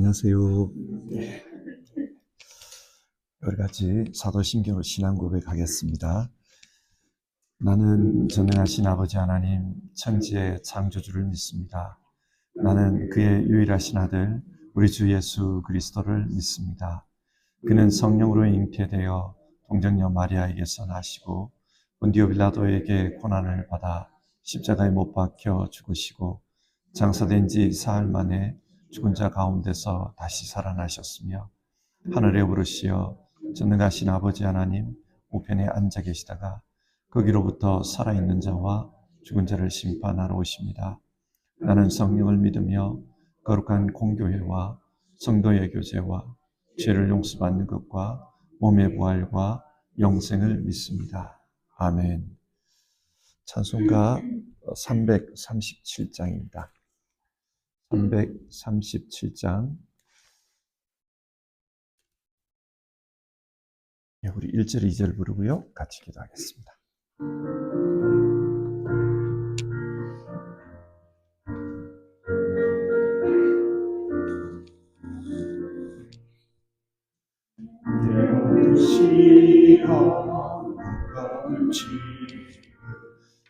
안녕하세요. 네, 여러 가지 사도신경으로 신앙 고백하겠습니다. 나는 전능하신 아버지 하나님, 천지의 창조주를 믿습니다. 나는 그의 유일하신 아들, 우리 주 예수 그리스도를 믿습니다. 그는 성령으로 잉태되어 동정녀 마리아에게서 나시고 본디오 빌라도에게 고난을 받아 십자가에 못 박혀 죽으시고 장사된 지 사흘 만에 죽은 자 가운데서 다시 살아나셨으며 하늘에 오르시어 전능하신 아버지 하나님 우편에 앉아 계시다가 거기로부터 살아있는 자와 죽은 자를 심판하러 오십니다. 나는 성령을 믿으며 거룩한 공교회와 성도의 교제와 죄를 용서받는 것과 몸의 부활과 영생을 믿습니다. 아멘. 찬송가 337장입니다. 337장. 우리 1절, 2절 부르고요. 같이 기도하겠습니다. 내 시험 무거운지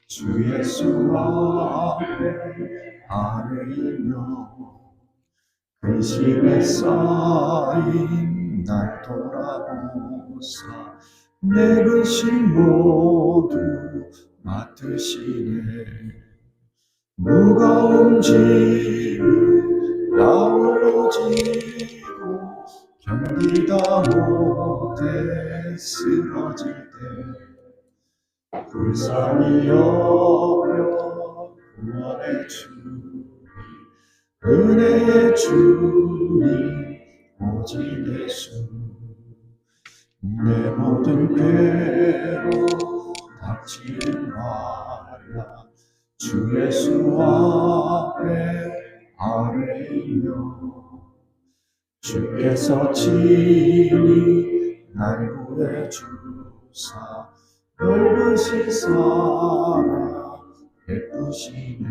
주 예수 앞에 아뢰이며 근심에 쌓인 날 돌아보사 내 근심 모두 맡으시네. 무거운 짐을 나 홀로 지고 견디다 못해 쓰러질 때 불쌍히 여겨 구원의 주님, 은혜의 주님 오직 예수. 내 모든 괴로 닥치는 말라 주 예수 앞에 아뢰이며 주께서 친히 날 구해주사 넓으신 사랑 베푸시네.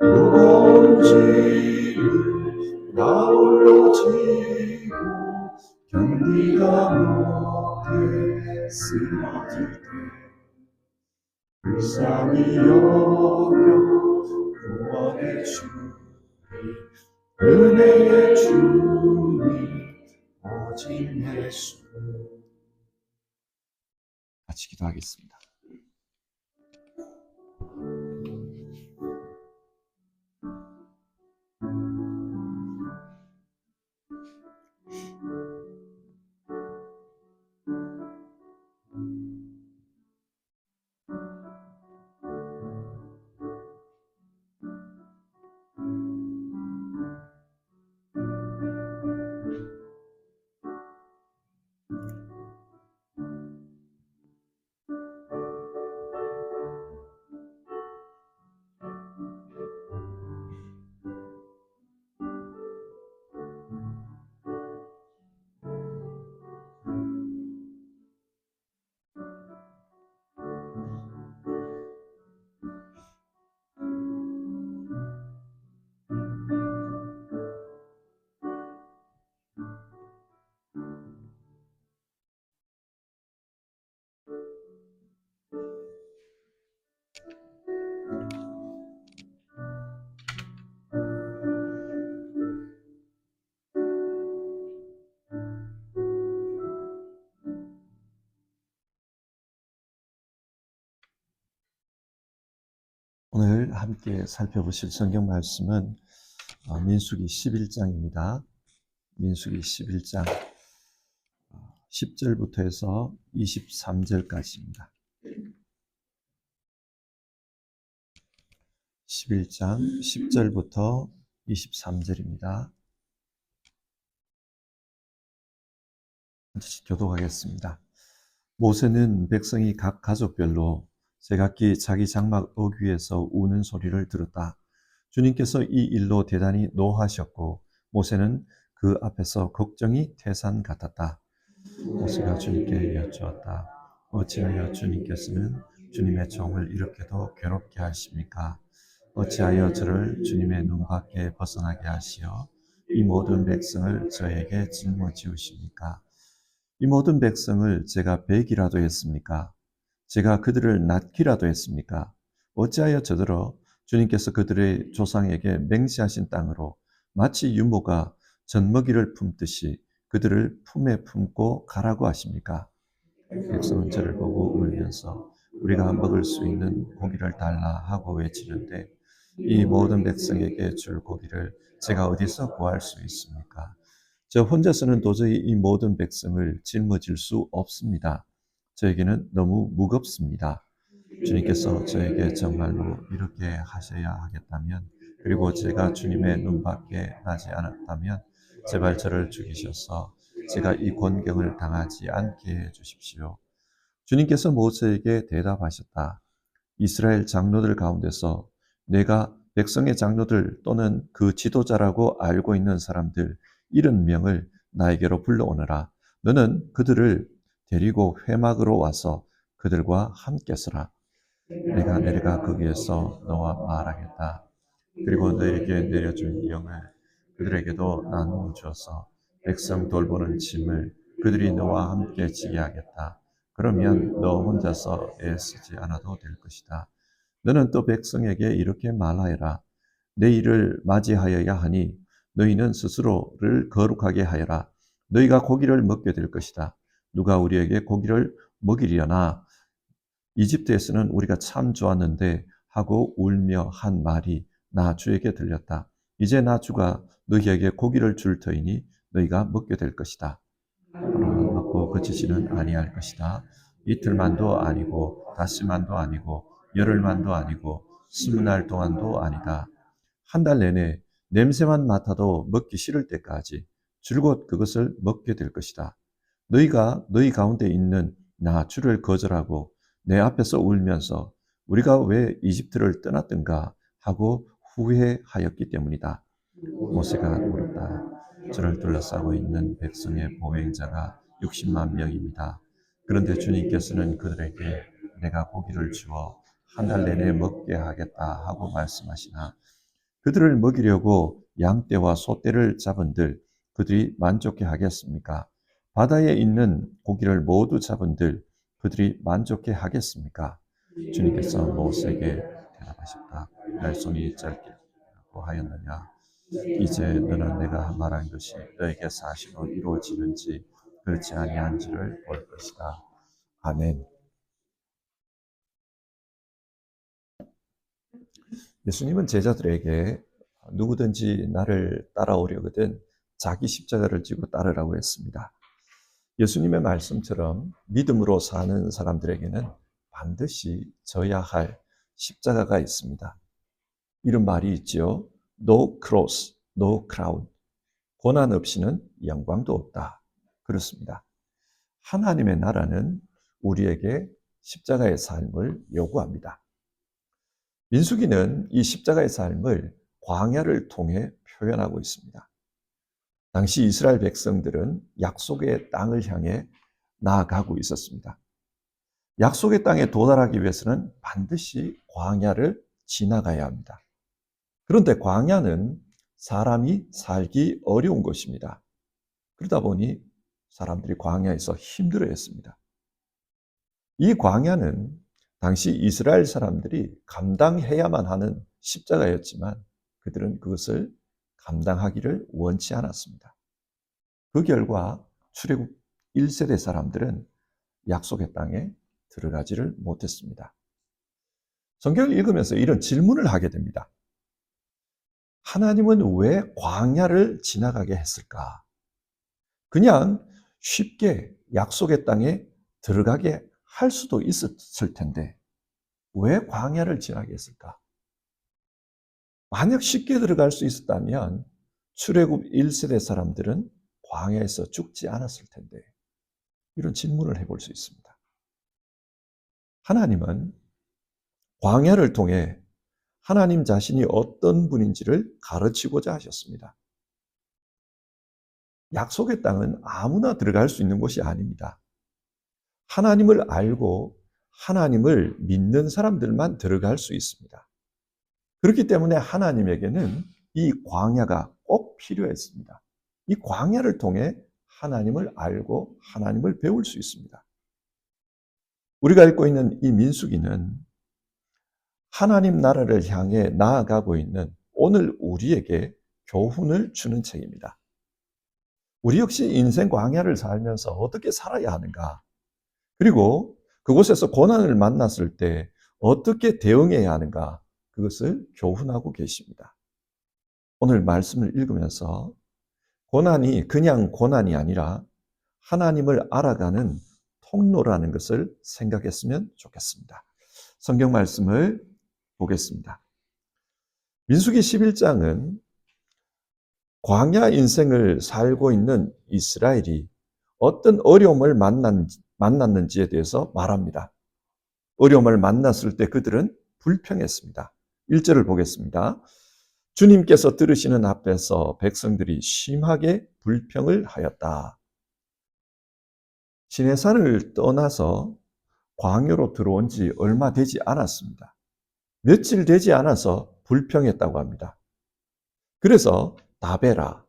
무거운 짐을 나 홀로 지고 견디다 못해 쓰러질 때 불쌍히 여겨 구원의 주님, 은혜의 주님 오직 예수. 같이 기도하겠습니다. 오늘 함께 살펴보실 성경 말씀은 민수기 11장입니다. 민수기 11장 10절부터 해서 23절까지입니다. 11장 10절부터 23절입니다. 같이 교독하겠습니다. 모세는 백성이 각 가족별로 제각기 자기 장막 어귀에서 우는 소리를 들었다. 주님께서 이 일로 대단히 노하셨고 모세는 그 앞에서 걱정이 태산 같았다. 모세가 주님께 여쭈었다. 어찌하여 주님께서는 주님의 종을 이렇게도 괴롭게 하십니까? 어찌하여 저를 주님의 눈밖에 벗어나게 하시어 이 모든 백성을 저에게 짊어지우십니까? 이 모든 백성을 제가 베기라도 했습니까? 제가 그들을 낳기라도 했습니까? 어찌하여 저더러 주님께서 그들의 조상에게 맹세하신 땅으로 마치 유모가 젖먹이를 품듯이 그들을 품에 품고 가라고 하십니까? 백성은 저를 보고 울면서 우리가 먹을 수 있는 고기를 달라 하고 외치는데 이 모든 백성에게 줄 고기를 제가 어디서 구할 수 있습니까? 저 혼자서는 도저히 이 모든 백성을 짊어질 수 없습니다. 저에게는 너무 무겁습니다. 주님께서 저에게 정말로 이렇게 하셔야 하겠다면, 그리고 제가 주님의 눈밖에 나지 않았다면 제발 저를 죽이셔서 제가 이 곤경을 당하지 않게 해 주십시오. 주님께서 모세에게 대답하셨다. 이스라엘 장로들 가운데서 내가 백성의 장로들 또는 그 지도자라고 알고 있는 사람들 70명을 나에게로 불러오너라. 너는 그들을 데리고 회막으로 와서 그들과 함께 서라. 내가 내려가 거기에서 너와 말하겠다. 그리고 너에게 내려준 영을 그들에게도 나누어 주어서 백성 돌보는 짐을 그들이 너와 함께 지게 하겠다. 그러면 너 혼자서 애쓰지 않아도 될 것이다. 너는 또 백성에게 이렇게 말하여라. 내 일을 맞이하여야 하니 너희는 스스로를 거룩하게 하여라. 너희가 고기를 먹게 될 것이다. 누가 우리에게 고기를 먹이려나? 이집트에서는 우리가 참 좋았는데 하고 울며 한 말이 나 주에게 들렸다. 이제 나 주가 너희에게 고기를 줄 터이니 너희가 먹게 될 것이다. 하루만 먹고 그치지는 아니할 것이다. 이틀만도 아니고 닷새만도 아니고 열흘만도 아니고 20날 동안도 아니다. 한 달 내내 냄새만 맡아도 먹기 싫을 때까지 줄곧 그것을 먹게 될 것이다. 너희가 너희 가운데 있는 나 주를 거절하고 내 앞에서 울면서 우리가 왜 이집트를 떠났던가 하고 후회하였기 때문이다. 모세가 물었다. 저를 둘러싸고 있는 백성의 보행자가 60만 명입니다. 그런데 주님께서는 그들에게 내가 고기를 주어 한 달 내내 먹게 하겠다 하고 말씀하시나 그들을 먹이려고 양떼와 소떼를 잡은들 그들이 만족해 하겠습니까? 바다에 있는 고기를 모두 잡은들 그들이 만족해 하겠습니까? 주님께서 모세에게 대답하셨다. 날 손이 짧겠고 하였느냐? 이제 너는 내가 말한 것이 너에게 사실로 이루어지는지 그렇지 아니한지를 볼 것이다. 아멘. 예수님은 제자들에게 누구든지 나를 따라오려거든 자기 십자가를 지고 따르라고 했습니다. 예수님의 말씀처럼 믿음으로 사는 사람들에게는 반드시 져야 할 십자가가 있습니다. 이런 말이 있죠. No cross, no crown. 고난 없이는 영광도 없다. 그렇습니다. 하나님의 나라는 우리에게 십자가의 삶을 요구합니다. 민수기는 이 십자가의 삶을 광야를 통해 표현하고 있습니다. 당시 이스라엘 백성들은 약속의 땅을 향해 나아가고 있었습니다. 약속의 땅에 도달하기 위해서는 반드시 광야를 지나가야 합니다. 그런데 광야는 사람이 살기 어려운 곳입니다. 그러다 보니 사람들이 광야에서 힘들어했습니다. 이 광야는 당시 이스라엘 사람들이 감당해야만 하는 십자가였지만 그들은 그것을 감당하기를 원치 않았습니다. 그 결과 출애굽 1세대 사람들은 약속의 땅에 들어가지를 못했습니다. 성경을 읽으면서 이런 질문을 하게 됩니다. 하나님은 왜 광야를 지나가게 했을까? 그냥 쉽게 약속의 땅에 들어가게 할 수도 있었을 텐데 왜 광야를 지나게 했을까? 만약 쉽게 들어갈 수 있었다면 출애굽 1세대 사람들은 광야에서 죽지 않았을 텐데 이런 질문을 해볼 수 있습니다. 하나님은 광야를 통해 하나님 자신이 어떤 분인지를 가르치고자 하셨습니다. 약속의 땅은 아무나 들어갈 수 있는 곳이 아닙니다. 하나님을 알고 하나님을 믿는 사람들만 들어갈 수 있습니다. 그렇기 때문에 하나님에게는 이 광야가 꼭 필요했습니다. 이 광야를 통해 하나님을 알고 하나님을 배울 수 있습니다. 우리가 읽고 있는 이 민수기는 하나님 나라를 향해 나아가고 있는 오늘 우리에게 교훈을 주는 책입니다. 우리 역시 인생 광야를 살면서 어떻게 살아야 하는가? 그리고 그곳에서 고난을 만났을 때 어떻게 대응해야 하는가? 그것을 교훈하고 계십니다. 오늘 말씀을 읽으면서 고난이 그냥 고난이 아니라 하나님을 알아가는 통로라는 것을 생각했으면 좋겠습니다. 성경 말씀을 보겠습니다. 민수기 11장은 광야 인생을 살고 있는 이스라엘이 어떤 어려움을 만났는지에 대해서 말합니다. 어려움을 만났을 때 그들은 불평했습니다. 1절을 보겠습니다. 주님께서 들으시는 앞에서 백성들이 심하게 불평을 하였다. 시내산을 떠나서 광야로 들어온 지 얼마 되지 않았습니다. 며칠 되지 않아서 불평했다고 합니다. 그래서 다베라,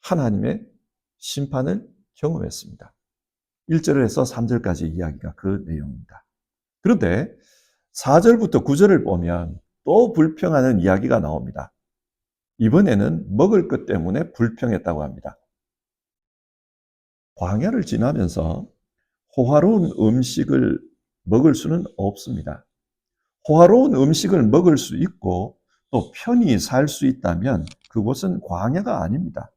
하나님의 심판을 경험했습니다. 1절에서 3절까지 이야기가 그 내용입니다. 그런데 4절부터 9절을 보면 또 불평하는 이야기가 나옵니다. 이번에는 먹을 것 때문에 불평했다고 합니다. 광야를 지나면서 호화로운 음식을 먹을 수는 없습니다. 호화로운 음식을 먹을 수 있고 또 편히 살 수 있다면 그곳은 광야가 아닙니다.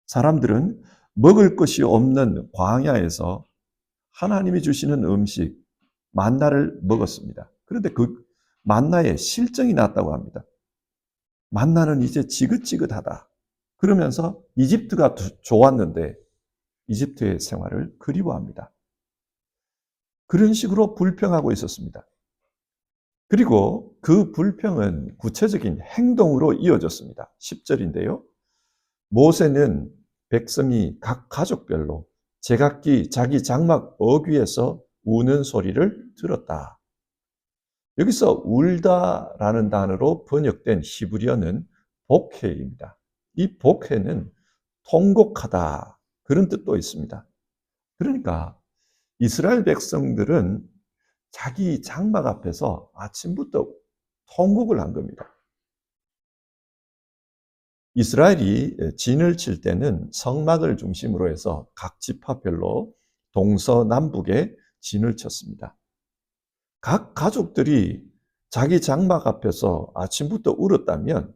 사람들은 먹을 것이 없는 광야에서 하나님이 주시는 음식, 만나를 먹었습니다. 그런데 그 만나에 실정이 났다고 합니다. 만나는 이제 지긋지긋하다. 그러면서 이집트가 좋았는데 이집트의 생활을 그리워합니다. 그런 식으로 불평하고 있었습니다. 그리고 그 불평은 구체적인 행동으로 이어졌습니다. 10절인데요. 모세는 백성이 각 가족별로 제각기 자기 장막 어귀에서 우는 소리를 들었다. 여기서 울다라는 단어로 번역된 히브리어는 복해입니다. 이 복해는 통곡하다 그런 뜻도 있습니다. 그러니까 이스라엘 백성들은 자기 장막 앞에서 아침부터 통곡을 한 겁니다. 이스라엘이 진을 칠 때는 성막을 중심으로 해서 각 지파별로 동서남북에 진을 쳤습니다. 각 가족들이 자기 장막 앞에서 아침부터 울었다면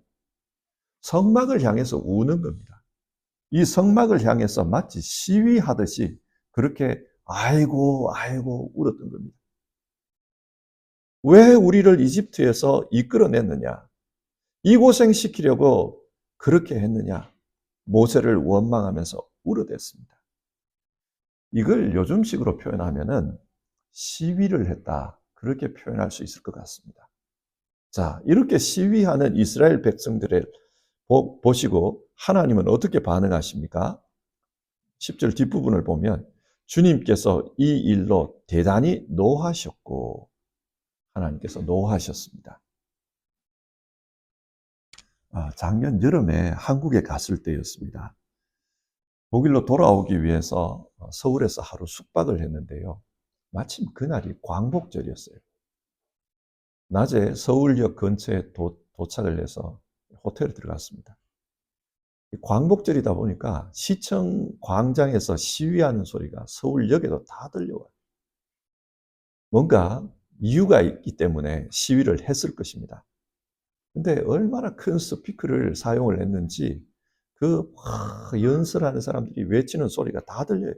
성막을 향해서 우는 겁니다. 이 성막을 향해서 마치 시위하듯이 그렇게 아이고 아이고 울었던 겁니다. 왜 우리를 이집트에서 이끌어냈느냐? 이 고생시키려고 그렇게 했느냐? 모세를 원망하면서 울어댔습니다. 이걸 요즘식으로 표현하면은 시위를 했다. 그렇게 표현할 수 있을 것 같습니다. 자, 이렇게 시위하는 이스라엘 백성들을 보시고 하나님은 어떻게 반응하십니까? 10절 뒷부분을 보면 주님께서 이 일로 대단히 노하셨고 하나님께서 노하셨습니다. 작년 여름에 한국에 갔을 때였습니다. 독일로 돌아오기 위해서 서울에서 하루 숙박을 했는데요. 마침 그날이 광복절이었어요. 낮에 서울역 근처에 도착을 해서 호텔에 들어갔습니다. 광복절이다 보니까 시청 광장에서 시위하는 소리가 서울역에도 다 들려와요. 뭔가 이유가 있기 때문에 시위를 했을 것입니다. 근데 얼마나 큰 스피커를 사용을 했는지 그 연설하는 사람들이 외치는 소리가 다 들려요.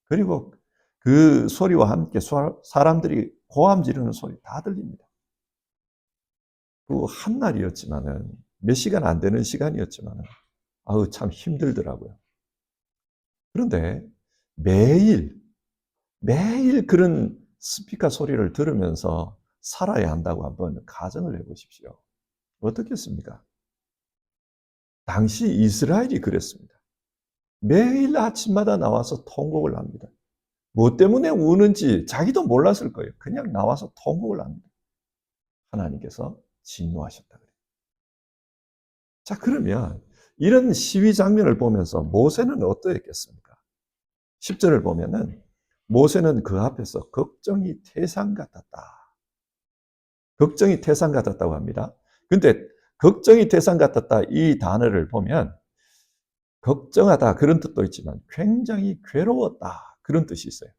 그리고 그 소리와 함께 사람들이 고함 지르는 소리 다 들립니다. 그 한날이었지만은 몇 시간 안 되는 시간이었지만은 아우 참 힘들더라고요. 그런데 매일 그런 스피커 소리를 들으면서 살아야 한다고 한번 가정을 해보십시오. 어떻겠습니까? 당시 이스라엘이 그랬습니다. 매일 아침마다 나와서 통곡을 합니다. 뭐 때문에 우는지 자기도 몰랐을 거예요. 그냥 나와서 통곡을 합니다. 하나님께서 진노하셨다 그래요. 자, 그러면 이런 시위 장면을 보면서 모세는 어떠했겠습니까? 10절을 보면은 모세는 그 앞에서 걱정이 태산 같았다. 걱정이 태산 같았다고 합니다. 근데 걱정이 태산 같았다 이 단어를 보면 걱정하다 그런 뜻도 있지만 굉장히 괴로웠다 그런 뜻이 있어요.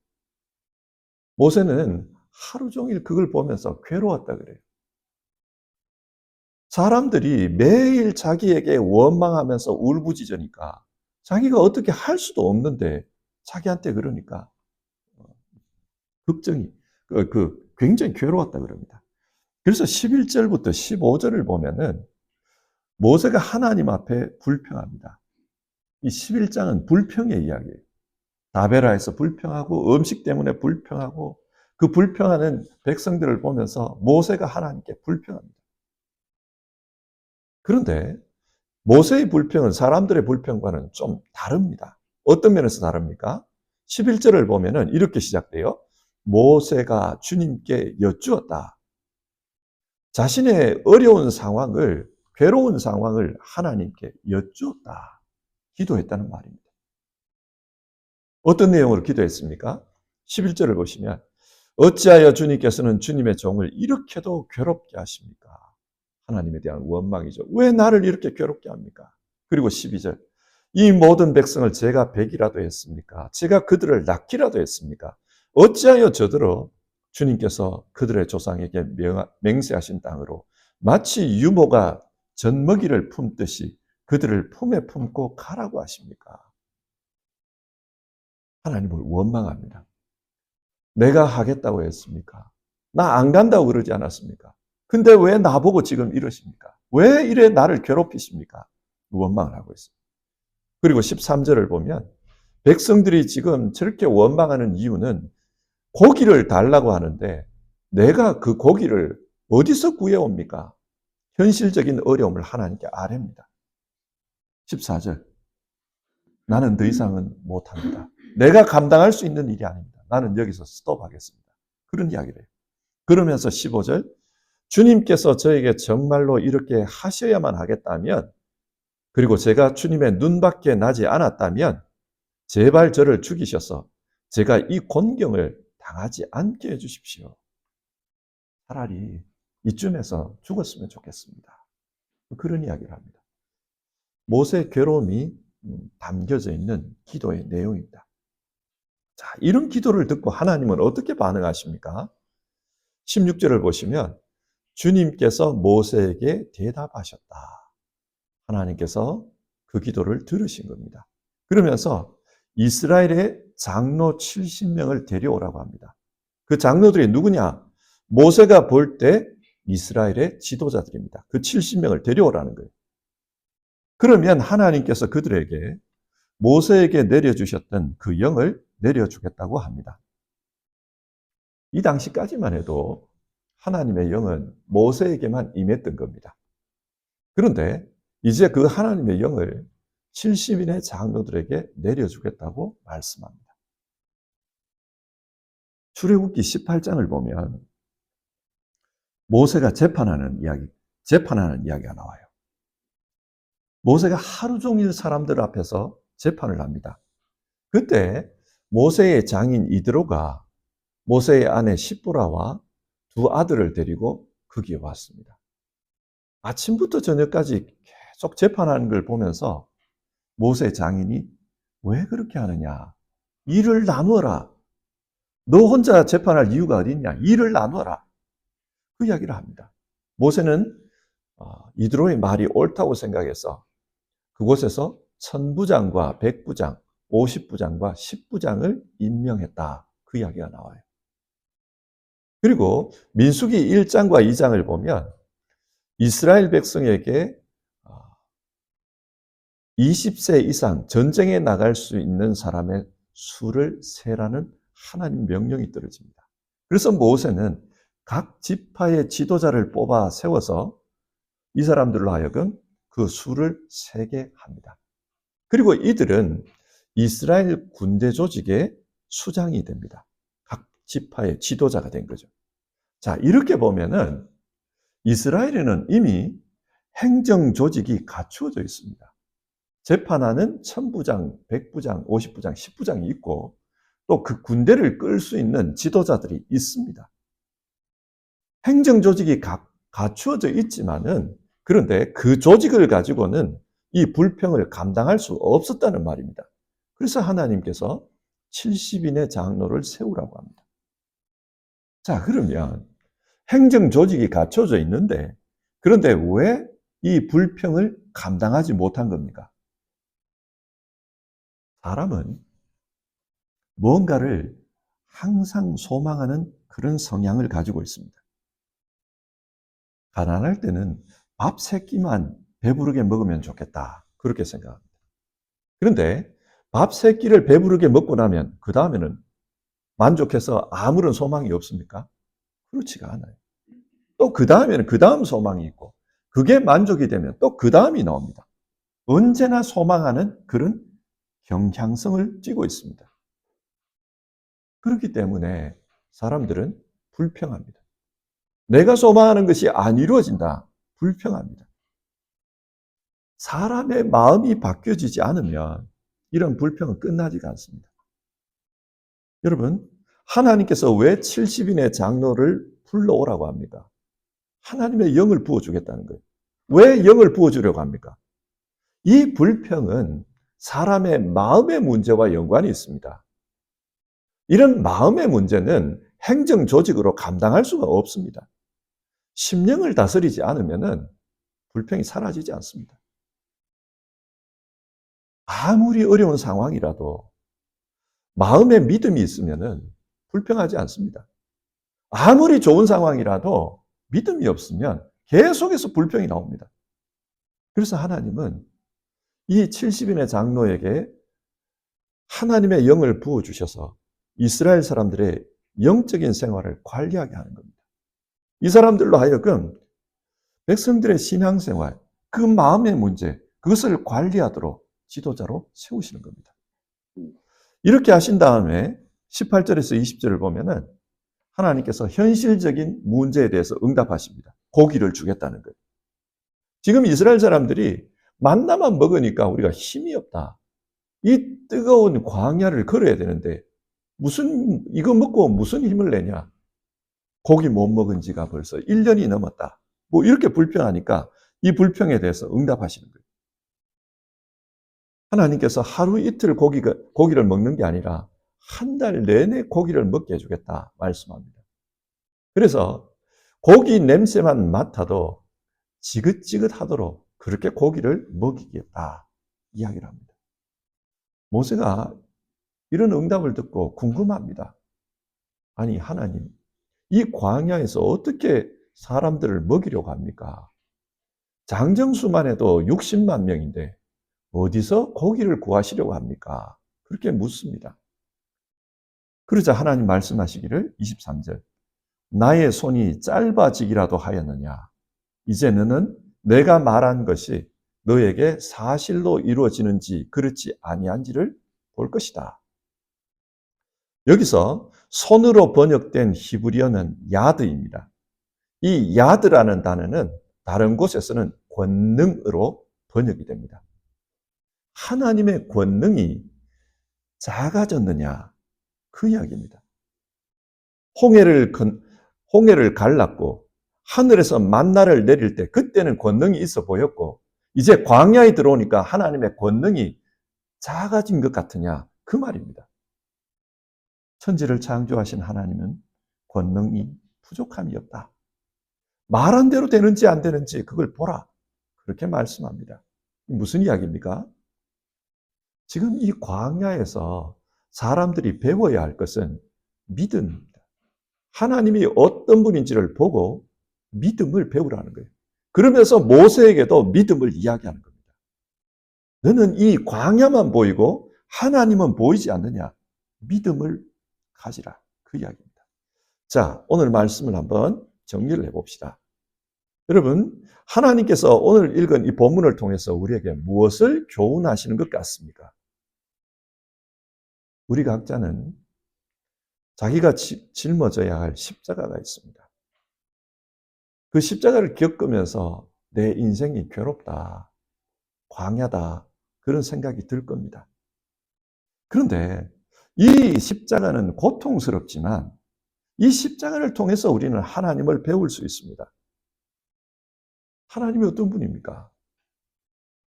모세는 하루 종일 그걸 보면서 괴로웠다 그래요. 사람들이 매일 자기에게 원망하면서 울부짖으니까 자기가 어떻게 할 수도 없는데 자기한테 그러니까 걱정이 굉장히 괴로웠다 그럽니다. 그래서 11절부터 15절을 보면은 모세가 하나님 앞에 불평합니다. 이 11장은 불평의 이야기예요. 다베라에서 불평하고 음식 때문에 불평하고 그 불평하는 백성들을 보면서 모세가 하나님께 불평합니다. 그런데 모세의 불평은 사람들의 불평과는 좀 다릅니다. 어떤 면에서 다릅니까? 11절을 보면은 이렇게 시작돼요. 모세가 주님께 여쭈었다. 자신의 어려운 상황을, 괴로운 상황을 하나님께 여쭈었다. 기도했다는 말입니다. 어떤 내용으로 기도했습니까? 11절을 보시면 어찌하여 주님께서는 주님의 종을 이렇게도 괴롭게 하십니까? 하나님에 대한 원망이죠. 왜 나를 이렇게 괴롭게 합니까? 그리고 12절 이 모든 백성을 제가 베기라도 했습니까? 제가 그들을 낳기라도 했습니까? 어찌하여 저더러 주님께서 그들의 조상에게 맹세하신 땅으로 마치 유모가 젖먹이를 품듯이 그들을 품에 품고 가라고 하십니까? 하나님을 원망합니다. 내가 하겠다고 했습니까? 나 안 간다고 그러지 않았습니까? 근데 왜 나보고 지금 이러십니까? 왜 이래 나를 괴롭히십니까? 원망을 하고 있습니다. 그리고 13절을 보면 백성들이 지금 저렇게 원망하는 이유는 고기를 달라고 하는데 내가 그 고기를 어디서 구해옵니까? 현실적인 어려움을 하나님께 아뢰입니다. 14절 나는 더 이상은 못합니다. 내가 감당할 수 있는 일이 아닙니다. 나는 여기서 스톱하겠습니다. 그런 이야기를 해요. 그러면서 15절 주님께서 저에게 정말로 이렇게 하셔야만 하겠다면 그리고 제가 주님의 눈밖에 나지 않았다면 제발 저를 죽이셔서 제가 이 곤경을 당하지 않게 해주십시오. 차라리 이쯤에서 죽었으면 좋겠습니다. 그런 이야기를 합니다. 모세의 괴로움이 담겨져 있는 기도의 내용입니다. 자, 이런 기도를 듣고 하나님은 어떻게 반응하십니까? 16절을 보시면 주님께서 모세에게 대답하셨다. 하나님께서 그 기도를 들으신 겁니다. 그러면서 이스라엘의 장로 70명을 데려오라고 합니다. 그 장로들이 누구냐? 모세가 볼 때 이스라엘의 지도자들입니다. 그 70명을 데려오라는 거예요. 그러면 하나님께서 그들에게 모세에게 내려주셨던 그 영을 내려주겠다고 합니다. 이 당시까지만 해도 하나님의 영은 모세에게만 임했던 겁니다. 그런데 이제 그 하나님의 영을 70인의 장로들에게 내려주겠다고 말씀합니다. 출애굽기 18장을 보면 모세가 재판하는 이야기가 나와요. 모세가 하루 종일 사람들 앞에서 재판을 합니다. 그때 모세의 장인 이드로가 모세의 아내 시보라와 두 아들을 데리고 거기에 왔습니다. 아침부터 저녁까지 계속 재판하는 걸 보면서 모세 장인이 왜 그렇게 하느냐? 일을 나누어라. 너 혼자 재판할 이유가 어디 있냐? 일을 나누어라. 그 이야기를 합니다. 모세는 이드로의 말이 옳다고 생각해서 그곳에서 1000부장과 100부장, 50부장과 10부장을 임명했다. 그 이야기가 나와요. 그리고 민수기 1장과 2장을 보면 이스라엘 백성에게 20세 이상 전쟁에 나갈 수 있는 사람의 수를 세라는 하나님 명령이 떨어집니다. 그래서 모세는 각 지파의 지도자를 뽑아 세워서 이 사람들로 하여금 그 수를 세게 합니다. 그리고 이들은 이스라엘 군대 조직의 수장이 됩니다. 각 지파의 지도자가 된 거죠. 자, 이렇게 보면은 이스라엘에는 이미 행정 조직이 갖추어져 있습니다. 재판하는 1000부장, 100부장, 50부장, 10부장이 있고 또 그 군대를 끌 수 있는 지도자들이 있습니다. 행정조직이 갖추어져 있지만은 그런데 그 조직을 가지고는 이 불평을 감당할 수 없었다는 말입니다. 그래서 하나님께서 70인의 장로를 세우라고 합니다. 자, 그러면 행정조직이 갖춰져 있는데 그런데 왜 이 불평을 감당하지 못한 겁니까? 사람은 뭔가를 항상 소망하는 그런 성향을 가지고 있습니다. 가난할 때는 밥 3끼만 배부르게 먹으면 좋겠다. 그렇게 생각합니다. 그런데 밥 3끼를 배부르게 먹고 나면 그 다음에는 만족해서 아무런 소망이 없습니까? 그렇지가 않아요. 또 그 다음에는 그 다음 소망이 있고 그게 만족이 되면 또 그 다음이 나옵니다. 언제나 소망하는 그런 경향성을 띠고 있습니다. 그렇기 때문에 사람들은 불평합니다. 내가 소망하는 것이 안 이루어진다. 불평합니다. 사람의 마음이 바뀌어지지 않으면 이런 불평은 끝나지가 않습니다. 여러분, 하나님께서 왜 70인의 장로를 불러오라고 합니까? 하나님의 영을 부어주겠다는 거예요. 왜 영을 부어주려고 합니까? 이 불평은 사람의 마음의 문제와 연관이 있습니다. 이런 마음의 문제는 행정 조직으로 감당할 수가 없습니다. 심령을 다스리지 않으면 불평이 사라지지 않습니다. 아무리 어려운 상황이라도 마음에 믿음이 있으면 불평하지 않습니다. 아무리 좋은 상황이라도 믿음이 없으면 계속해서 불평이 나옵니다. 그래서 하나님은 이 70인의 장로에게 하나님의 영을 부어주셔서 이스라엘 사람들의 영적인 생활을 관리하게 하는 겁니다. 이 사람들로 하여금 백성들의 신앙생활, 그 마음의 문제, 그것을 관리하도록 지도자로 세우시는 겁니다. 이렇게 하신 다음에 18절에서 20절을 보면은 하나님께서 현실적인 문제에 대해서 응답하십니다. 고기를 주겠다는 거예요. 지금 이스라엘 사람들이 만나만 먹으니까 우리가 힘이 없다. 이 뜨거운 광야를 걸어야 되는데 이거 먹고 무슨 힘을 내냐? 고기 못 먹은 지가 벌써 1년이 넘었다. 뭐 이렇게 불평하니까 이 불평에 대해서 응답하시는 거예요. 하나님께서 하루 이틀 고기를 먹는 게 아니라 한 달 내내 고기를 먹게 해주겠다 말씀합니다. 그래서 고기 냄새만 맡아도 지긋지긋하도록 그렇게 고기를 먹이겠다 이야기를 합니다. 모세가 이런 응답을 듣고 궁금합니다. 아니 하나님, 이 광야에서 어떻게 사람들을 먹이려고 합니까? 장정수만 해도 60만 명인데 어디서 고기를 구하시려고 합니까? 그렇게 묻습니다. 그러자 하나님 말씀하시기를 23절 나의 손이 짧아지기라도 하였느냐 이제 너는 내가 말한 것이 너에게 사실로 이루어지는지 그렇지 아니한지를 볼 것이다. 여기서 손으로 번역된 히브리어는 야드입니다. 이 야드라는 단어는 다른 곳에서는 권능으로 번역이 됩니다. 하나님의 권능이 작아졌느냐 그 이야기입니다. 홍해를 갈랐고 하늘에서 만나를 내릴 때 그때는 권능이 있어 보였고 이제 광야에 들어오니까 하나님의 권능이 작아진 것 같으냐 그 말입니다. 천지를 창조하신 하나님은 권능이 부족함이 없다. 말한 대로 되는지 안 되는지 그걸 보라. 그렇게 말씀합니다. 무슨 이야기입니까? 지금 이 광야에서 사람들이 배워야 할 것은 믿음입니다. 하나님이 어떤 분인지를 보고 믿음을 배우라는 거예요. 그러면서 모세에게도 믿음을 이야기하는 겁니다. 너는 이 광야만 보이고 하나님은 보이지 않느냐? 믿음을 가지라. 그 이야기입니다. 자, 오늘 말씀을 한번 정리를 해봅시다. 여러분, 하나님께서 오늘 읽은 이 본문을 통해서 우리에게 무엇을 교훈하시는 것 같습니까? 우리 각자는 자기가 짊어져야 할 십자가가 있습니다. 그 십자가를 겪으면서 내 인생이 괴롭다, 광야다, 그런 생각이 들 겁니다. 그런데 이 십자가는 고통스럽지만 이 십자가를 통해서 우리는 하나님을 배울 수 있습니다. 하나님이 어떤 분입니까?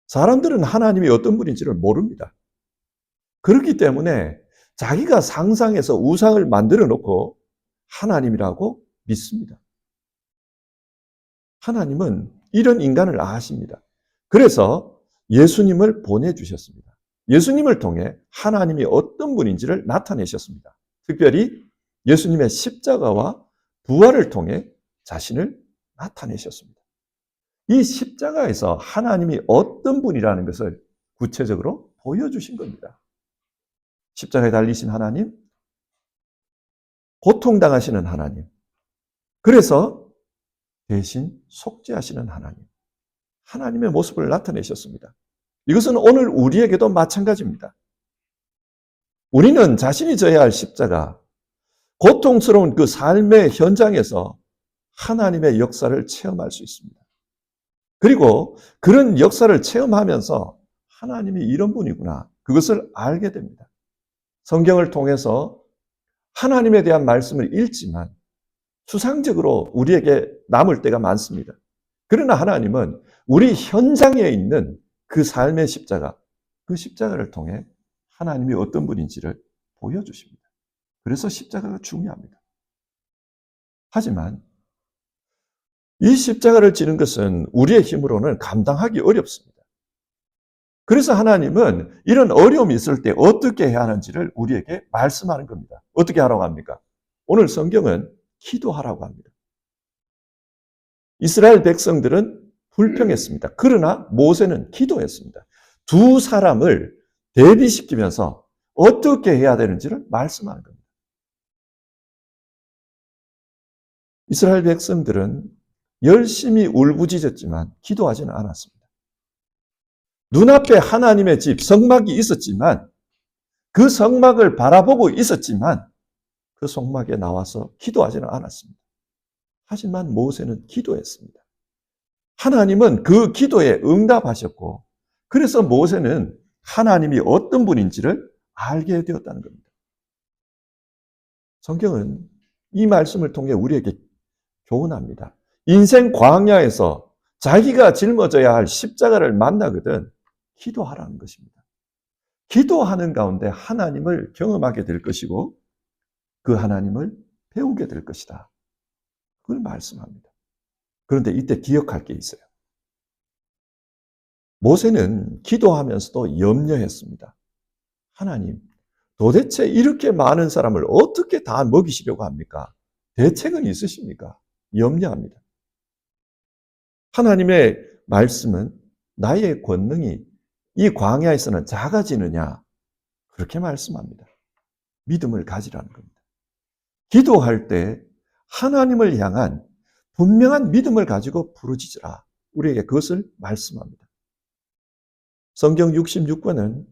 사람들은 하나님이 어떤 분인지를 모릅니다. 그렇기 때문에 자기가 상상해서 우상을 만들어 놓고 하나님이라고 믿습니다. 하나님은 이런 인간을 아십니다. 그래서 예수님을 보내주셨습니다. 예수님을 통해 하나님이 어떤 분인지를 나타내셨습니다. 특별히 예수님의 십자가와 부활을 통해 자신을 나타내셨습니다. 이 십자가에서 하나님이 어떤 분이라는 것을 구체적으로 보여주신 겁니다. 십자가에 달리신 하나님, 고통당하시는 하나님, 그래서 대신 속죄하시는 하나님, 하나님의 모습을 나타내셨습니다. 이것은 오늘 우리에게도 마찬가지입니다. 우리는 자신이 져야 할 십자가, 고통스러운 그 삶의 현장에서 하나님의 역사를 체험할 수 있습니다. 그리고 그런 역사를 체험하면서 하나님이 이런 분이구나, 그것을 알게 됩니다. 성경을 통해서 하나님에 대한 말씀을 읽지만 추상적으로 우리에게 남을 때가 많습니다. 그러나 하나님은 우리 현장에 있는 그 삶의 십자가, 그 십자가를 통해 하나님이 어떤 분인지를 보여주십니다. 그래서 십자가가 중요합니다. 하지만 이 십자가를 지는 것은 우리의 힘으로는 감당하기 어렵습니다. 그래서 하나님은 이런 어려움이 있을 때 어떻게 해야 하는지를 우리에게 말씀하는 겁니다. 어떻게 하라고 합니까? 오늘 성경은 기도하라고 합니다. 이스라엘 백성들은 불평했습니다. 그러나 모세는 기도했습니다. 두 사람을 대비시키면서 어떻게 해야 되는지를 말씀하는 겁니다. 이스라엘 백성들은 열심히 울부짖었지만 기도하지는 않았습니다. 눈앞에 하나님의 집, 성막이 있었지만 그 성막을 바라보고 있었지만 그 성막에 나와서 기도하지는 않았습니다. 하지만 모세는 기도했습니다. 하나님은 그 기도에 응답하셨고 그래서 모세는 하나님이 어떤 분인지를 알게 되었다는 겁니다. 성경은 이 말씀을 통해 우리에게 교훈합니다. 인생 광야에서 자기가 짊어져야 할 십자가를 만나거든 기도하라는 것입니다. 기도하는 가운데 하나님을 경험하게 될 것이고 그 하나님을 배우게 될 것이다. 그걸 말씀합니다. 그런데 이때 기억할 게 있어요. 모세는 기도하면서도 염려했습니다. 하나님, 도대체 이렇게 많은 사람을 어떻게 다 먹이시려고 합니까? 대책은 있으십니까? 염려합니다. 하나님의 말씀은 나의 권능이 이 광야에서는 작아지느냐? 그렇게 말씀합니다. 믿음을 가지라는 겁니다. 기도할 때 하나님을 향한 분명한 믿음을 가지고 부르짖으라. 우리에게 그것을 말씀합니다. 성경 66권은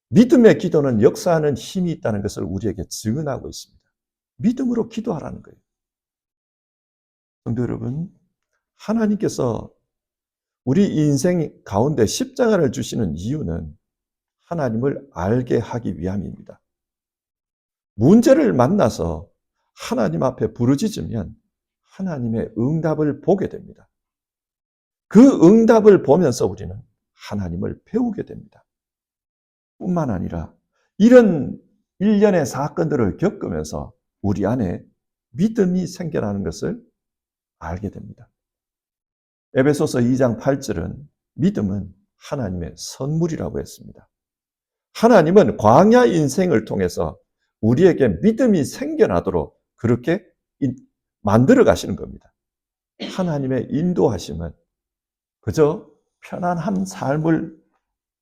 믿음의 기도는 역사하는 힘이 있다는 것을 우리에게 증언하고 있습니다. 믿음으로 기도하라는 거예요. 성도 여러분, 하나님께서 우리 인생 가운데 십자가를 주시는 이유는 하나님을 알게 하기 위함입니다. 문제를 만나서 하나님 앞에 부르짖으면 하나님의 응답을 보게 됩니다. 그 응답을 보면서 우리는 하나님을 배우게 됩니다. 뿐만 아니라 이런 일련의 사건들을 겪으면서 우리 안에 믿음이 생겨나는 것을 알게 됩니다. 에베소서 2장 8절은 믿음은 하나님의 선물이라고 했습니다. 하나님은 광야 인생을 통해서 우리에게 믿음이 생겨나도록 그렇게 만들어 가시는 겁니다. 하나님의 인도하심은 그저 편안한 삶을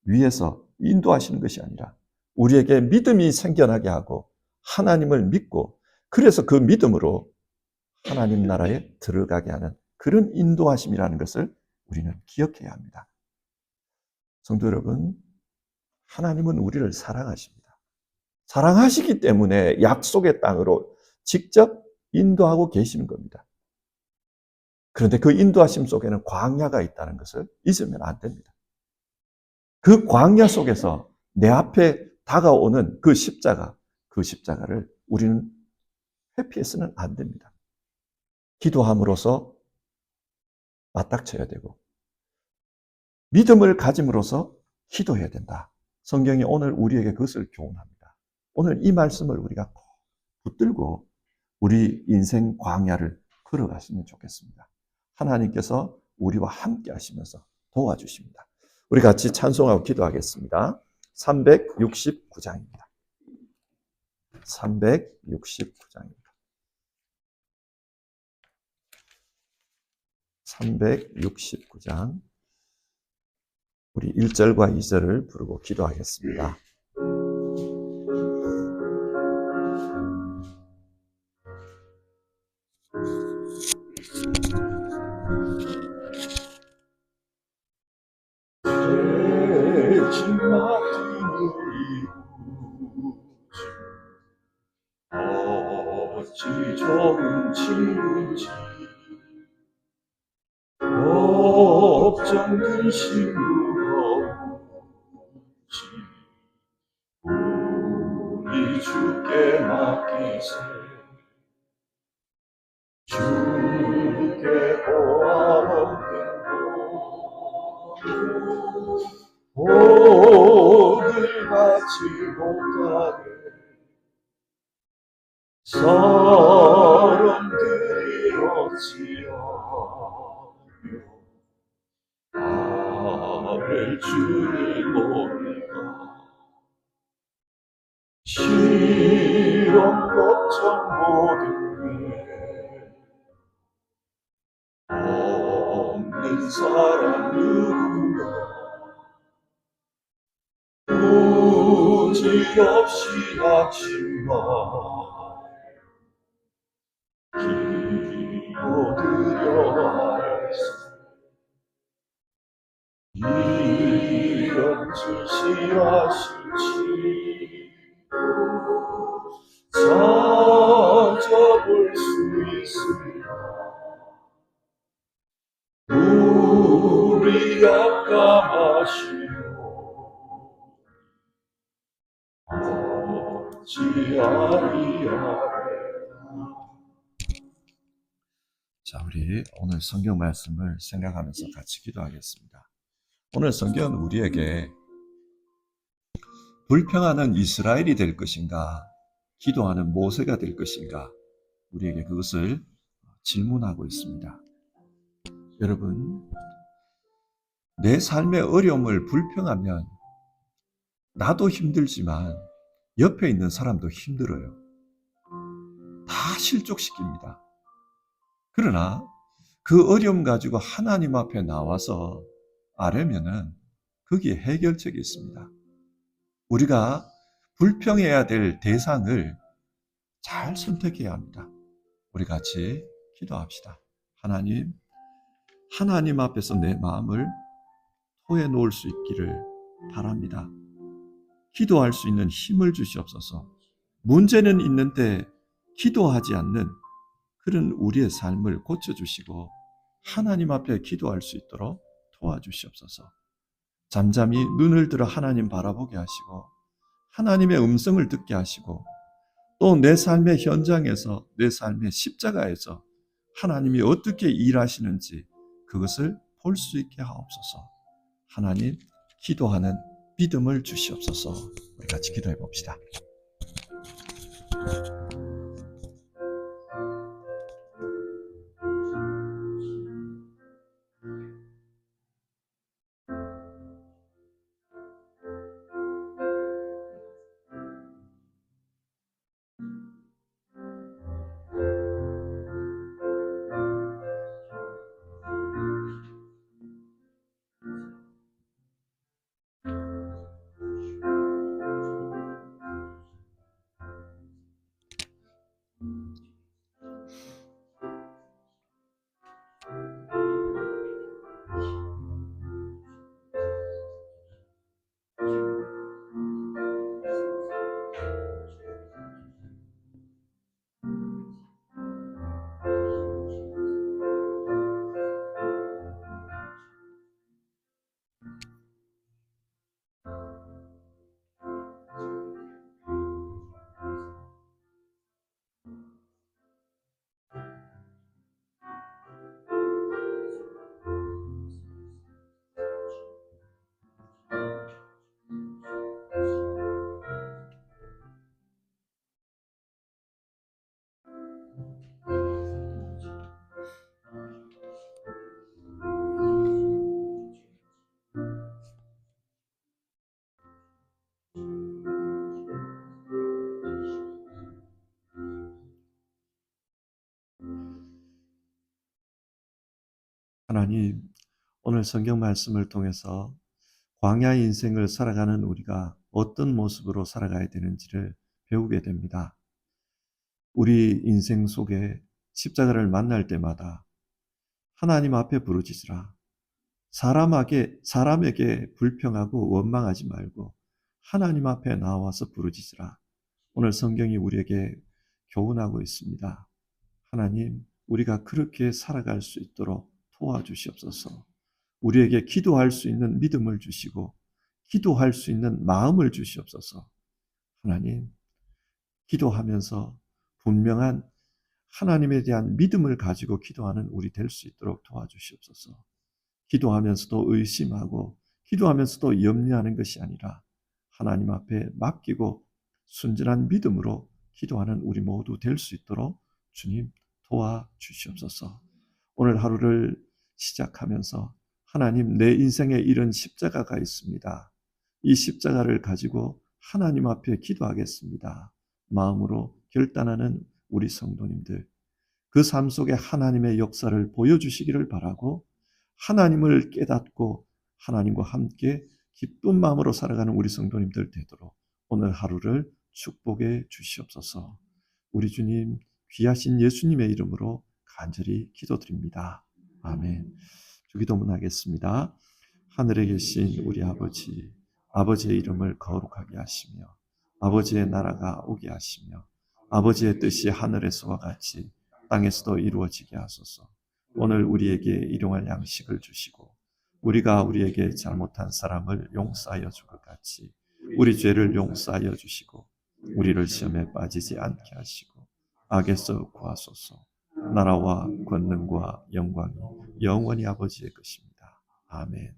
위해서 인도하시는 것이 아니라 우리에게 믿음이 생겨나게 하고 하나님을 믿고 그래서 그 믿음으로 하나님 나라에 들어가게 하는 그런 인도하심이라는 것을 우리는 기억해야 합니다. 성도 여러분, 하나님은 우리를 사랑하십니다. 사랑하시기 때문에 약속의 땅으로 직접 인도하고 계시는 겁니다. 그런데 그 인도하심 속에는 광야가 있다는 것을 잊으면 안 됩니다. 그 광야 속에서 내 앞에 다가오는 그 십자가를 우리는 회피해서는 안 됩니다. 기도함으로써 맞닥쳐야 되고, 믿음을 가짐으로써 기도해야 된다. 성경이 오늘 우리에게 그것을 교훈합니다. 오늘 이 말씀을 우리가 꼭 붙들고 우리 인생 광야를 걸어갔으면 좋겠습니다. 하나님께서 우리와 함께 하시면서 도와주십니다. 우리 같이 찬송하고 기도하겠습니다. 369장입니다. 369장입니다. 369장. 우리 1절과 2절을 부르고 기도하겠습니다. 어찌 좋은 친구지 걱정 근심으로 우리 주께 맡기세 주께 오늘 받지 못하게 사람들이 어찌하며 나를 주를 모를까 시험 걱정 모든 게 없는 사람 누군가 부질없이 낙심만 기도드려 이런 지시하신지 찾아볼 수 있으리라 우리 약감하시오 어찌하리하랴. 자, 우리 오늘 성경 말씀을 생각하면서 같이 기도하겠습니다. 오늘 성경은 우리에게 불평하는 이스라엘이 될 것인가, 기도하는 모세가 될 것인가, 우리에게 그것을 질문하고 있습니다. 여러분, 내 삶의 어려움을 불평하면 나도 힘들지만 옆에 있는 사람도 힘들어요. 다 실족시킵니다. 그러나 그 어려움 가지고 하나님 앞에 나와서 아뢰면은 거기에 해결책이 있습니다. 우리가 불평해야 될 대상을 잘 선택해야 합니다. 우리 같이 기도합시다. 하나님 앞에서 내 마음을 토해 놓을 수 있기를 바랍니다. 기도할 수 있는 힘을 주시옵소서. 문제는 있는데 기도하지 않는 그런 우리의 삶을 고쳐주시고 하나님 앞에 기도할 수 있도록 도와주시옵소서. 잠잠히 눈을 들어 하나님 바라보게 하시고 하나님의 음성을 듣게 하시고 또 내 삶의 현장에서 내 삶의 십자가에서 하나님이 어떻게 일하시는지 그것을 볼 수 있게 하옵소서. 하나님, 기도하는 믿음을 주시옵소서. 우리 같이 기도해 봅시다. 오늘 성경 말씀을 통해서 광야의 인생을 살아가는 우리가 어떤 모습으로 살아가야 되는지를 배우게 됩니다. 우리 인생 속에 십자가를 만날 때마다 하나님 앞에 부르짖으라. 사람에게 불평하고 원망하지 말고 하나님 앞에 나와서 부르짖으라. 오늘 성경이 우리에게 교훈하고 있습니다. 하나님, 우리가 그렇게 살아갈 수 있도록 도와주시옵소서. 우리에게 기도할 수 있는 믿음을 주시고 기도할 수 있는 마음을 주시옵소서. 하나님, 기도하면서 분명한 하나님에 대한 믿음을 가지고 기도하는 우리 될 수 있도록 도와주시옵소서. 기도하면서도 의심하고 기도하면서도 염려하는 것이 아니라 하나님 앞에 맡기고 순전한 믿음으로 기도하는 우리 모두 될 수 있도록 주님 도와주시옵소서. 오늘 하루를 시작하면서 하나님, 내 인생에 이런 십자가가 있습니다. 이 십자가를 가지고 하나님 앞에 기도하겠습니다. 마음으로 결단하는 우리 성도님들, 그 삶 속에 하나님의 역사를 보여주시기를 바라고 하나님을 깨닫고 하나님과 함께 기쁜 마음으로 살아가는 우리 성도님들 되도록 오늘 하루를 축복해 주시옵소서. 우리 주님, 귀하신 예수님의 이름으로 간절히 기도드립니다. 아멘. 주기도문 하겠습니다. 하늘에 계신 우리 아버지, 아버지의 이름을 거룩하게 하시며 아버지의 나라가 오게 하시며 아버지의 뜻이 하늘에서와 같이 땅에서도 이루어지게 하소서. 오늘 우리에게 일용할 양식을 주시고 우리가 우리에게 잘못한 사람을 용서하여 줄 것 같이 우리 죄를 용서하여 주시고 우리를 시험에 빠지지 않게 하시고 악에서 구하소서. 나라와 권능과 영광이 영원히 아버지의 것입니다. 아멘.